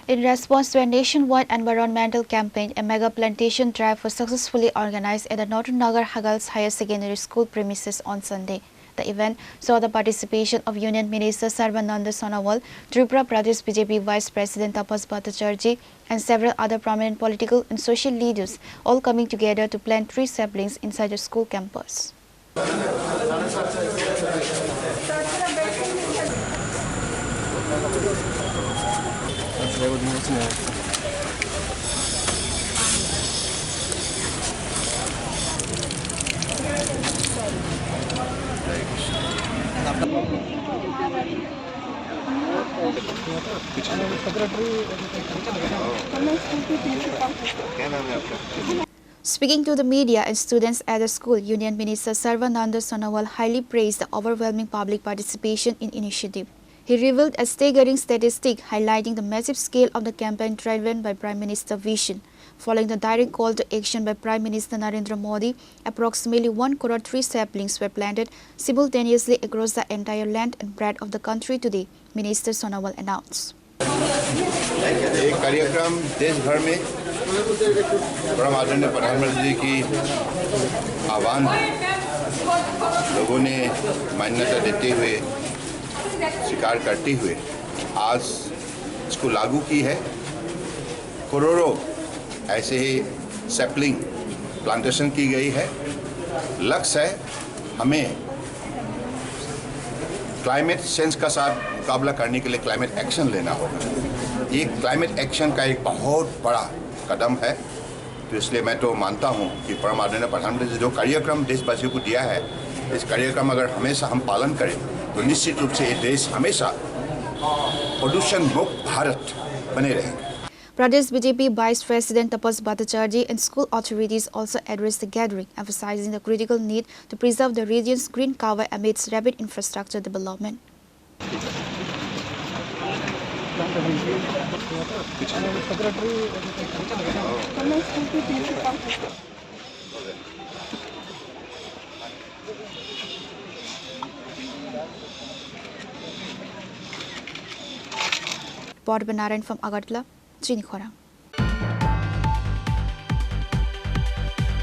In response to a nationwide environmental campaign, a mega plantation drive was successfully organized at the Natun-nagar Girls Higher Secondary School premises on Sunday. The event saw the participation of Union Minister Sarbananda Sonowal, Tripura Pradesh BJP Vice President Tapas Bhattacharjee, and several other prominent political and social leaders, all coming together to plant 3 saplings inside the school campus. Speaking to the media and students at the school, Union Minister Sarbananda Sonowal highly praised the overwhelming public participation in initiative. He revealed a staggering statistic highlighting the massive scale of the campaign driven by Prime Minister Vision. Following the direct call to action by Prime Minister Narendra Modi, approximately 1 crore 3 saplings were planted simultaneously across the entire length and breadth of the country today, Minister Sonowal announced. एक कार्यक्रम देश भर में परम आदरणीय प्रधानमंत्री जी की आह्वान लोगों ने मान्यता देते हुए स्वीकार करते हुए आज इसको लागू की है। करोड़ों ऐसे ही सैपलिंग प्लांटेशन की गई है। लक्ष्य है हमें क्लाइमेट चेंज का साथ मुकाबला करने के लिए क्लाइमेट एक्शन लेना होगा। ये क्लाइमेट एक्शन का एक बहुत बड़ा कदम है, तो इसलिए मैं तो मानता हूँ कि परम आदरणीय प्रधानमंत्री जी जो कार्यक्रम देशवासियों को दिया है, इस कार्यक्रम अगर हमेशा हम पालन करें तो निश्चित रूप से ये देश हमेशा प्रदूषण मुक्त भारत बने रहेगा। Pradesh BJP Vice President Tapas Bhattacharjee and school authorities also addressed the gathering, emphasizing the critical need to preserve the region's green cover amidst rapid infrastructure development. Report by Narayan from Agartala, Chini, Khorang.